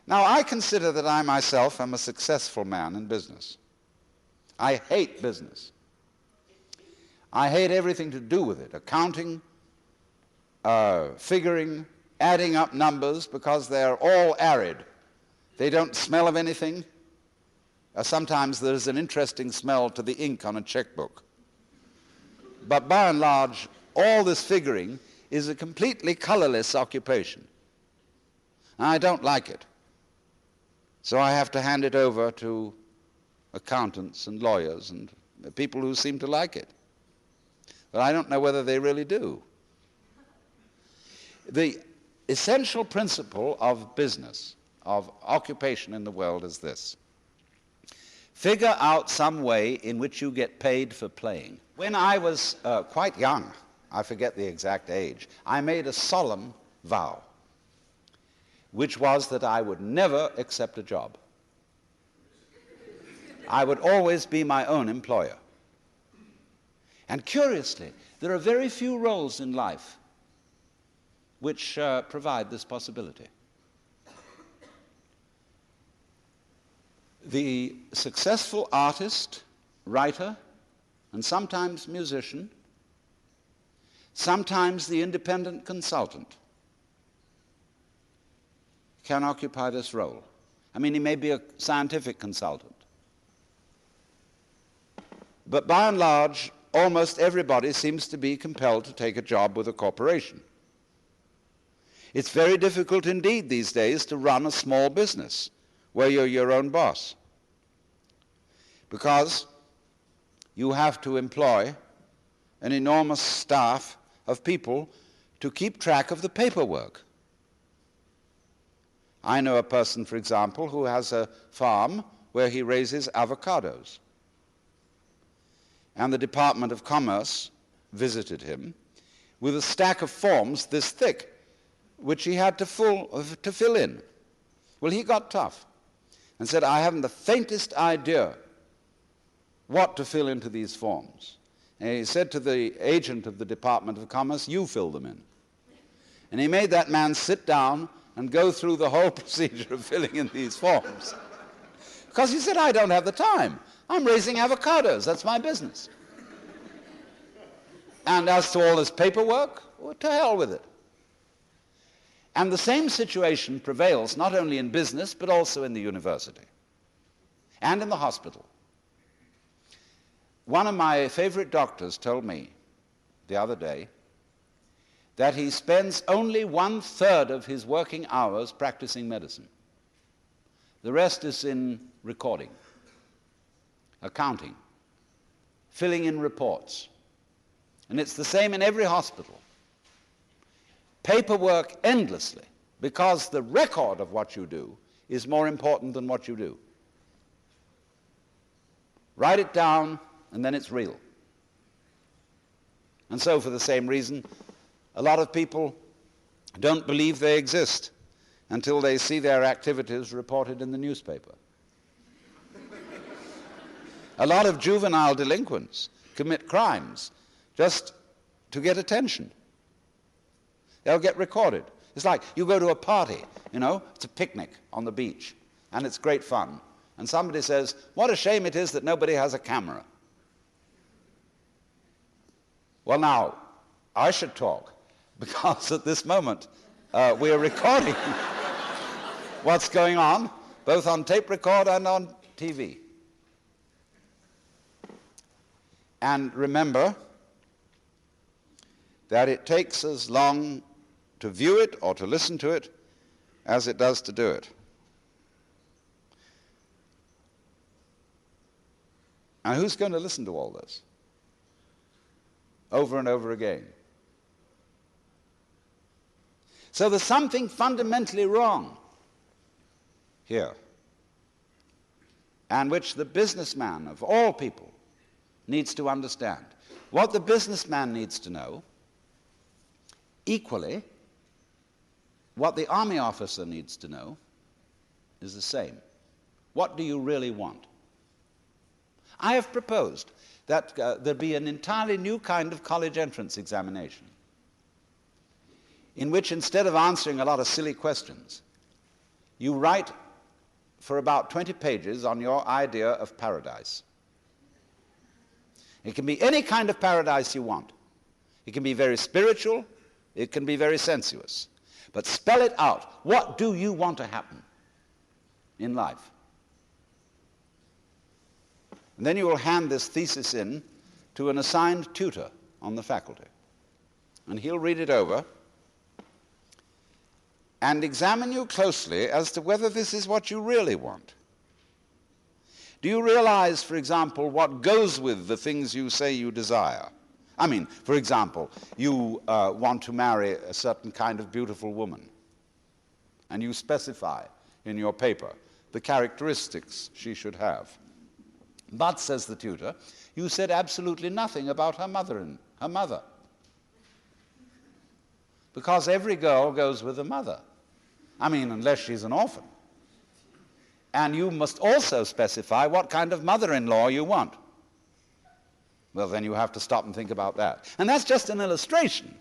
Now, I consider that I myself am a successful man in business. I hate business. I hate everything to do with it, accounting, figuring, adding up numbers, because they're all arid. They don't smell of anything. Sometimes there's an interesting smell to the ink on a checkbook. But by and large, all this figuring is a completely colorless occupation. I don't like it. So I have to hand it over to accountants and lawyers and people who seem to like it. But I don't know whether they really do. The essential principle of business, of occupation in the world is this. Figure out some way in which you get paid for playing. When I was quite young, I forget the exact age, I made a solemn vow, which was that I would never accept a job. I would always be my own employer. And curiously, there are very few roles in life which provide this possibility. The successful artist, writer, and sometimes musician, sometimes the independent consultant, can occupy this role. I mean, he may be a scientific consultant. But by and large, almost everybody seems to be compelled to take a job with a corporation. It's very difficult indeed these days to run a small business where you're your own boss, because you have to employ an enormous staff of people to keep track of the paperwork. I know a person, for example, who has a farm where he raises avocados. And the Department of Commerce visited him with a stack of forms this thick, which he had to fill in. Well, he got tough and said, I haven't the faintest idea what to fill into these forms. And he said to the agent of the Department of Commerce, you fill them in. And he made that man sit down and go through the whole procedure of filling in these forms. Because he said, I don't have the time. I'm raising avocados. That's my business. And as to all this paperwork, well, to hell with it. And the same situation prevails not only in business, but also in the university and in the hospital. One of my favorite doctors told me the other day that he spends only 1/3 of his working hours practicing medicine. The rest is in recording, accounting, filling in reports. And it's the same in every hospital. Paperwork endlessly, because the record of what you do is more important than what you do. Write it down, and then it's real. And so, for the same reason, a lot of people don't believe they exist until they see their activities reported in the newspaper. A lot of juvenile delinquents commit crimes just to get attention. They'll get recorded. It's like you go to a party, it's a picnic on the beach, and it's great fun. And somebody says, what a shame it is that nobody has a camera. Well, now, I should talk, because at this moment we are recording what's going on, both on tape record and on TV. And remember that it takes as long to view it or to listen to it as it does to do it. And who's going to listen to all this over and over again? So there's something fundamentally wrong here, and which the businessman of all people needs to understand. What the businessman needs to know, equally, what the army officer needs to know, is the same. What do you really want? I have proposed that there be an entirely new kind of college entrance examination, in which instead of answering a lot of silly questions, you write for about 20 pages on your idea of paradise. It can be any kind of paradise you want. It can be very spiritual, it can be very sensuous. But spell it out. What do you want to happen in life? And then you will hand this thesis in to an assigned tutor on the faculty. And he'll read it over and examine you closely as to whether this is what you really want. Do you realize, for example, what goes with the things you say you desire? I mean, for example, you want to marry a certain kind of beautiful woman, and you specify in your paper the characteristics she should have. But, says the tutor, you said absolutely nothing about her mother. Because every girl goes with a mother. I mean, unless she's an orphan. And you must also specify what kind of mother-in-law you want. Well, then you have to stop and think about that. And that's just an illustration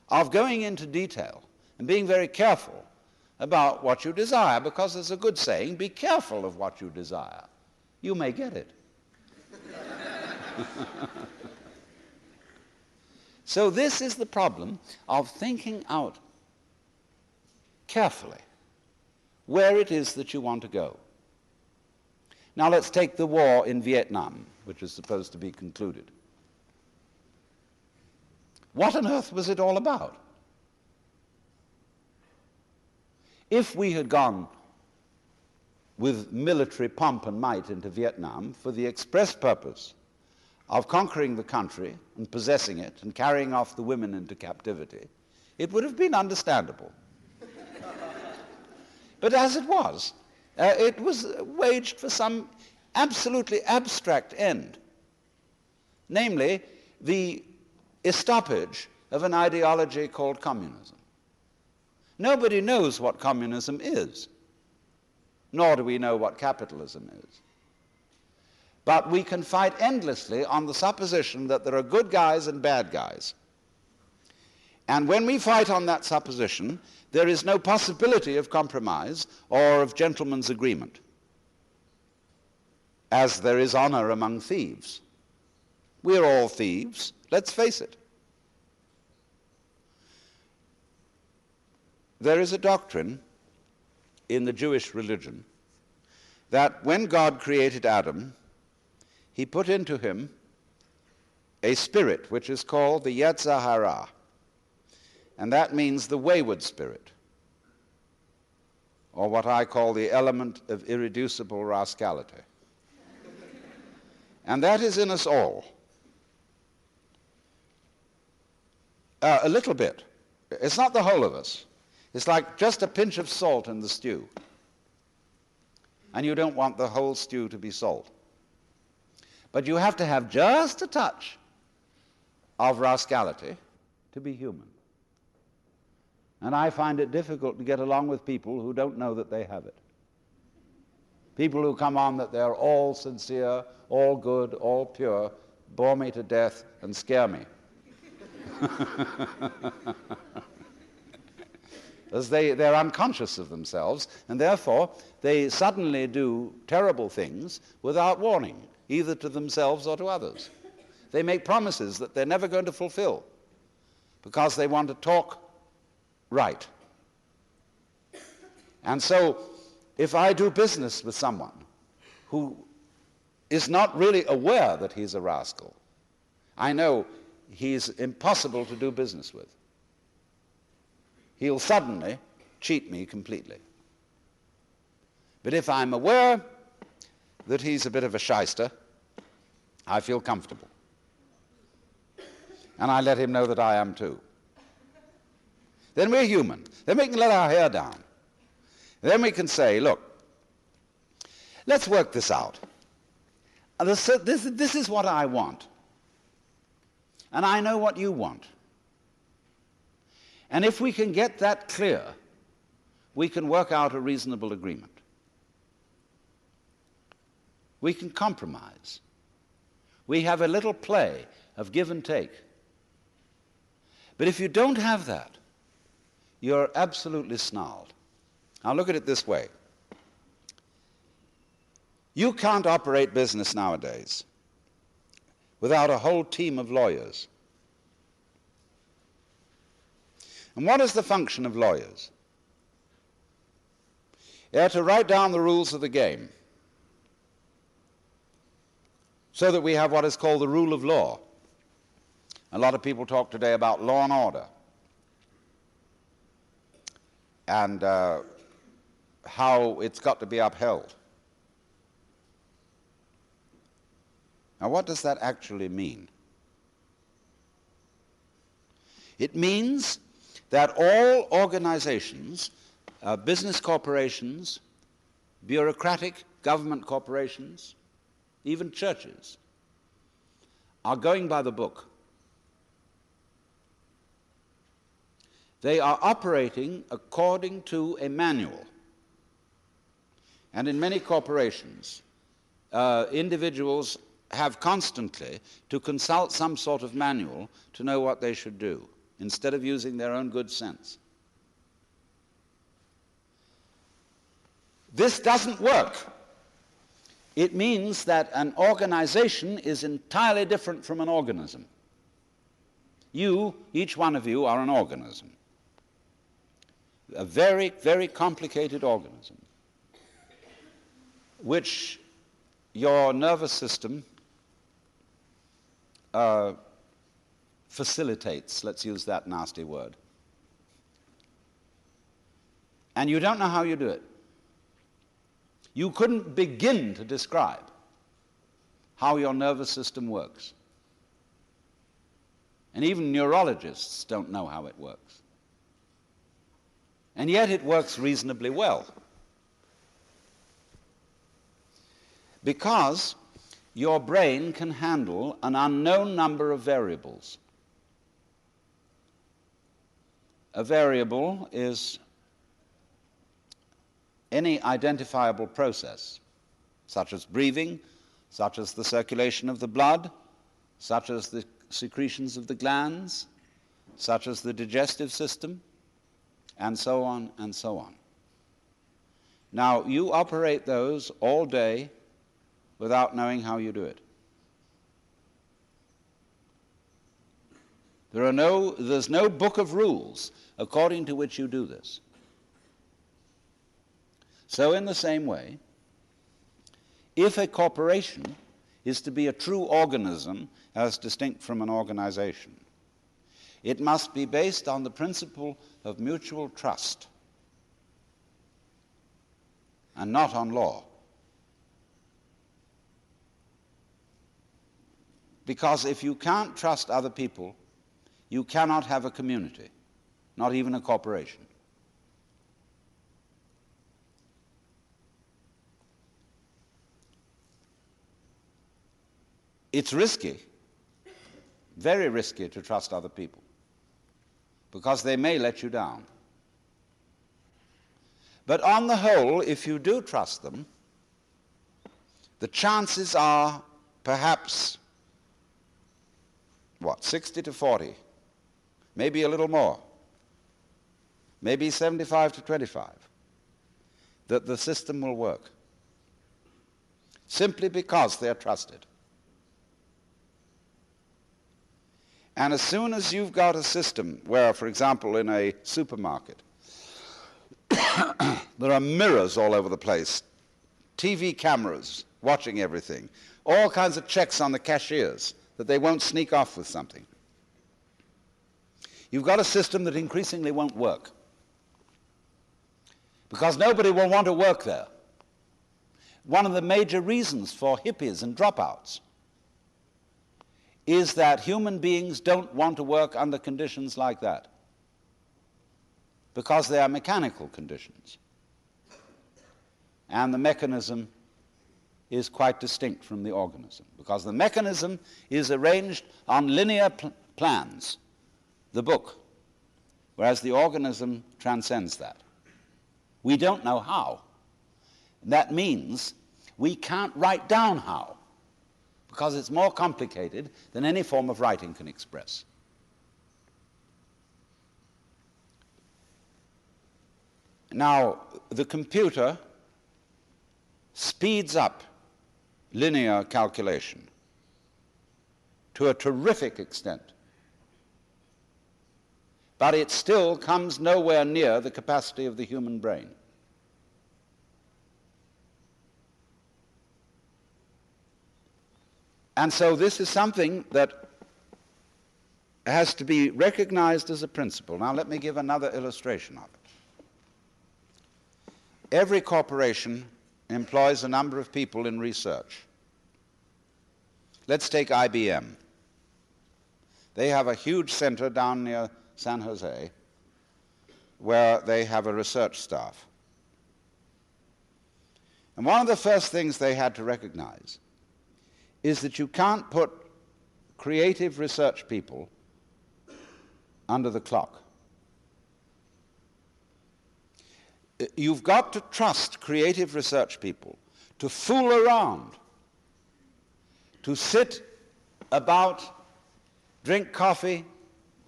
of going into detail and being very careful about what you desire, because there's a good saying, be careful of what you desire. You may get it. So this is the problem of thinking out carefully where it is that you want to go. Now let's take the war in Vietnam, which is supposed to be concluded. What on earth was it all about? If we had gone with military pomp and might into Vietnam for the express purpose of conquering the country and possessing it and carrying off the women into captivity, it would have been understandable. But as it was waged for some absolutely abstract end, namely the estoppage of an ideology called communism. Nobody knows what communism is, nor do we know what capitalism is. But we can fight endlessly on the supposition that there are good guys and bad guys. And when we fight on that supposition, there is no possibility of compromise or of gentleman's agreement, as there is honor among thieves. We're all thieves, let's face it. There is a doctrine in the Jewish religion that when God created Adam, he put into him a spirit which is called the Yetzer Hara, and that means the wayward spirit, or what I call the element of irreducible rascality. And that is in us all. A little bit. It's not the whole of us. It's like just a pinch of salt in the stew. And you don't want the whole stew to be salt. But you have to have just a touch of rascality to be human. And I find it difficult to get along with people who don't know that they have it. People who come on that they're all sincere, all good, all pure, bore me to death and scare me. As they're unconscious of themselves, and therefore they suddenly do terrible things without warning, either to themselves or to others. They make promises that they're never going to fulfill because they want to talk right. And so, if I do business with someone who is not really aware that he's a rascal, I know he's impossible to do business with. He'll suddenly cheat me completely. But if I'm aware that he's a bit of a shyster, I feel comfortable. And I let him know that I am too. Then we're human. Then we can let our hair down. Then we can say, look, let's work this out. This is what I want. And I know what you want. And if we can get that clear, we can work out a reasonable agreement. We can compromise. We have a little play of give and take. But if you don't have that, you're absolutely snarled. Now look at it this way. You can't operate business nowadays without a whole team of lawyers. And what is the function of lawyers? They are to write down the rules of the game so that we have what is called the rule of law. A lot of people talk today about law and order and how it's got to be upheld. Now, what does that actually mean? It means that all organizations, business corporations, bureaucratic government corporations, even churches, are going by the book. They are operating according to a manual. And in many corporations, individuals have constantly to consult some sort of manual to know what they should do, instead of using their own good sense. This doesn't work. It means that an organization is entirely different from an organism. You, each one of you, are an organism. A very, very complicated organism, which your nervous system facilitates, let's use that nasty word. And you don't know how you do it. You couldn't begin to describe how your nervous system works. And even neurologists don't know how it works. And yet it works reasonably well. Because your brain can handle an unknown number of variables. A variable is any identifiable process, such as breathing, such as the circulation of the blood, such as the secretions of the glands, such as the digestive system, and so on and so on. Now, you operate those all day without knowing how you do it. There's no book of rules according to which you do this. So in the same way, if a corporation is to be a true organism as distinct from an organization, it must be based on the principle of mutual trust and not on law. Because if you can't trust other people, you cannot have a community, not even a corporation. It's risky, very risky to trust other people, because they may let you down. But on the whole, if you do trust them, the chances are perhaps 60 to 40, maybe a little more, maybe 75 to 25, that the system will work, simply because they're trusted. And as soon as you've got a system where, for example, in a supermarket, there are mirrors all over the place, TV cameras watching everything, all kinds of checks on the cashiers that they won't sneak off with something. You've got a system that increasingly won't work because nobody will want to work there. One of the major reasons for hippies and dropouts is that human beings don't want to work under conditions like that because they are mechanical conditions. And the mechanism is quite distinct from the organism, because the mechanism is arranged on linear plans, the book, whereas the organism transcends that. We don't know how. That means we can't write down how, because it's more complicated than any form of writing can express. Now, the computer speeds up linear calculation to a terrific extent. But it still comes nowhere near the capacity of the human brain. And so this is something that has to be recognized as a principle. Now let me give another illustration of it. Every corporation employs a number of people in research. Let's take IBM. They have a huge center down near San Jose where they have a research staff. And one of the first things they had to recognize is that you can't put creative research people under the clock. You've got to trust creative research people to fool around, to sit about, drink coffee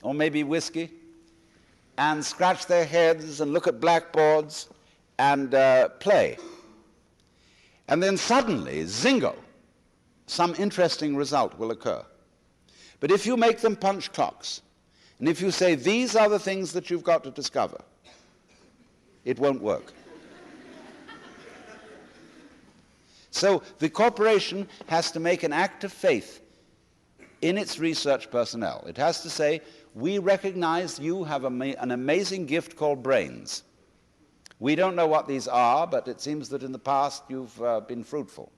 or maybe whiskey, and scratch their heads and look at blackboards and play. And then suddenly, zingo, some interesting result will occur. But if you make them punch clocks, and if you say these are the things that you've got to discover, it won't work. So the corporation has to make an act of faith in its research personnel. It has to say, we recognize you have an amazing gift called brains. We don't know what these are, but it seems that in the past you've been fruitful.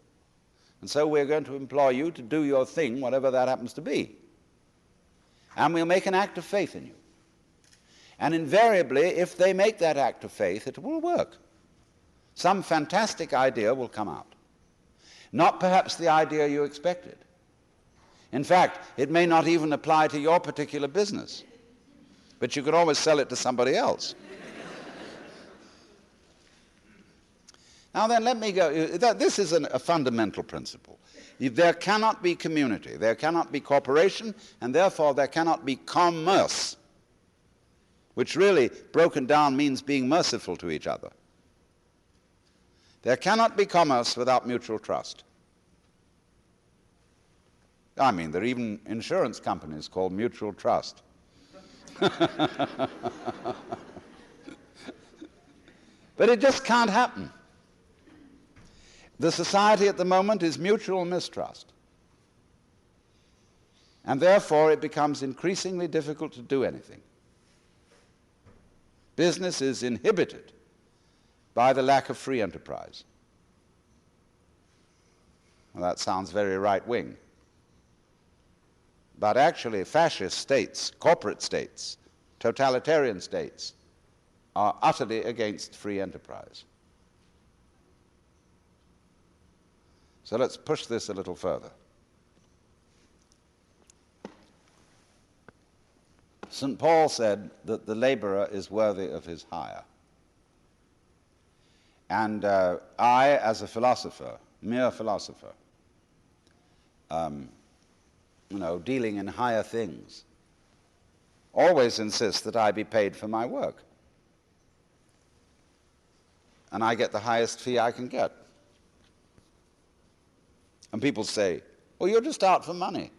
And so we're going to employ you to do your thing, whatever that happens to be. And we'll make an act of faith in you. And invariably, if they make that act of faith, it will work. Some fantastic idea will come out. Not perhaps the idea you expected. In fact, it may not even apply to your particular business, but you could always sell it to somebody else. Now then, let me go. This is a fundamental principle. There cannot be community, there cannot be cooperation, and therefore there cannot be commerce, which really, broken down, means being merciful to each other. There cannot be commerce without mutual trust. I mean, there are even insurance companies called Mutual Trust. But it just can't happen. The society at the moment is mutual mistrust. And therefore it becomes increasingly difficult to do anything. Business is inhibited by the lack of free enterprise. Well, that sounds very right-wing. But actually, fascist states, corporate states, totalitarian states are utterly against free enterprise. So let's push this a little further. St. Paul said that the laborer is worthy of his hire. And I, as a philosopher, mere philosopher, dealing in higher things, always insist that I be paid for my work. And I get the highest fee I can get. And people say, well, you're just out for money.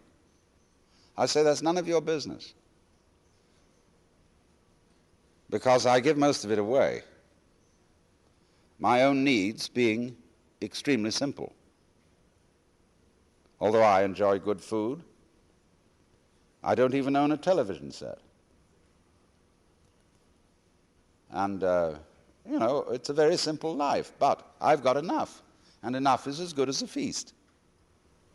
I say, that's none of your business. Because I give most of it away. My own needs being extremely simple. Although I enjoy good food, I don't even own a television set. And, it's a very simple life, but I've got enough. And enough is as good as a feast.